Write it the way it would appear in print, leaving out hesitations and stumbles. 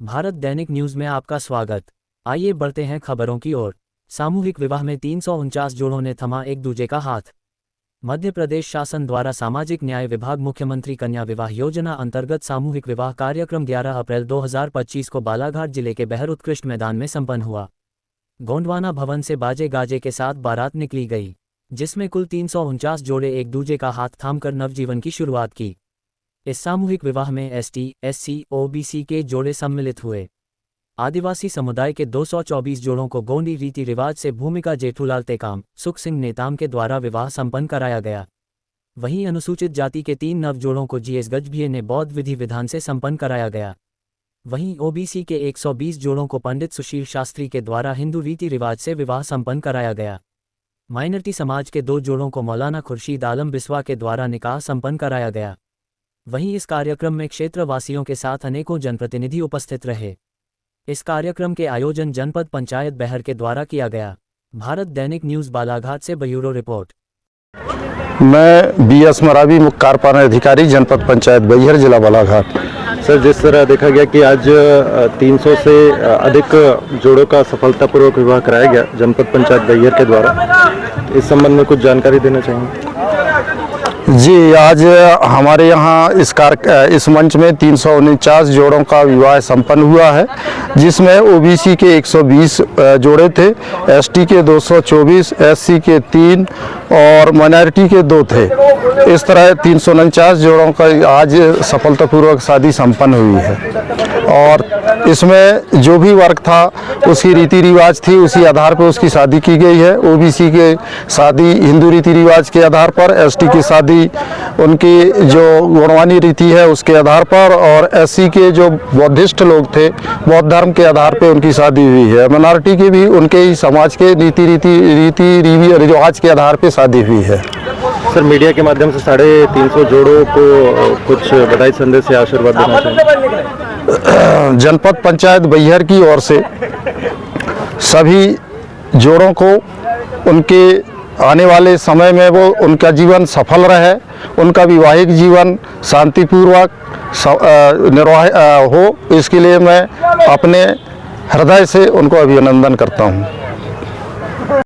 भारत दैनिक news में आपका स्वागत। आइए बढ़ते हैं खबरों की ओर। सामूहिक विवाह में 349 जोड़ों ने थमा एक दूजे का हाथ। मध्य प्रदेश शासन द्वारा सामाजिक न्याय विभाग मुख्यमंत्री कन्या विवाह योजना अंतर्गत सामूहिक विवाह कार्यक्रम 11 अप्रैल 2025 को बालाघाट जिले के बहर उत्कृष्ट मैदान में संपन्न हुआ। गोंडवाना भवन से बाजे गाजे के साथ बारात निकली गई, जिसमें कुल 349 जोड़े एक दूजे का हाथ थामकर नवजीवन की शुरुआत की। इस सामूहिक विवाह में एसटी, एससी, ओबीसी के जोड़े सम्मिलित हुए। आदिवासी समुदाय के 224 जोड़ों को गोंडी रीति रिवाज से भूमिका जेठूलाल टेकाम, सुख सिंह नेताम के द्वारा विवाह संपन्न कराया गया। वहीं अनुसूचित जाति के 3 नव जोड़ों को जीएस गजभिये ने बौद्ध विधि विधान से संपन्न कराया गया। वहीं ओबीसी के 120 जोड़ों को पंडित सुशील शास्त्री के द्वारा हिंदू रीति रिवाज से विवाह संपन्न कराया गया। माइनॉरिटी समाज के 2 जोड़ों को मौलाना खुर्शीद आलम बिस्वा के द्वारा निकाह संपन्न कराया गया। वहीं इस कार्यक्रम में क्षेत्रवासियों के साथ अनेकों जनप्रतिनिधि उपस्थित रहे। इस कार्यक्रम के आयोजन जनपद पंचायत बहर के द्वारा किया गया। भारत दैनिक न्यूज बालाघाट से ब्यूरो रिपोर्ट। मैं बीएस मरावी मुख्य कार्यपालन अधिकारी जनपद पंचायत बहियर जिला बालाघाट। सर, जिस तरह देखा गया कि आज 300 से अधिक जोड़ों का सफलतापूर्वक विवाह कराया गया जनपद पंचायत बहियर के द्वारा, इस संबंध में कुछ जानकारी देना चाहेंगे? जी, आज हमारे यहाँ इस मंच में 349 जोड़ों का विवाह संपन्न हुआ है, जिसमें ओबीसी के 120 जोड़े थे, एसटी के 224, एससी के 3 और माइनॉरिटी के 2 थे। इस तरह 349 जोड़ों का आज सफलतापूर्वक शादी संपन्न हुई है। और इसमें जो भी वर्ग था उसकी रीति रिवाज थी, उसी आधार पर उसकी शादी की गई है। ओबीसी के शादी हिंदू रीति रिवाज के आधार पर, एसटी की शादी उनकी जो गोंडवानी रीति है उसके आधार पर, और एससी के जो बौद्धिस्ट लोग थे बौद्ध धर्म के आधार पर उनकी शादी हुई है। माइनॉरिटी की भी उनके ही समाज के रीति रिवाज के आधार पर शादी हुई है। सर, मीडिया के माध्यम से 350 जोड़ों को कुछ बधाई संदेश या आशीर्वाद देना चाहिए? जनपद पंचायत बहियर की ओर से सभी जोड़ों को उनके आने वाले समय में वो उनका जीवन सफल रहे, उनका वैवाहिक जीवन शांतिपूर्वक निर्वाह हो, इसके लिए मैं अपने हृदय से उनको अभिनंदन करता हूँ।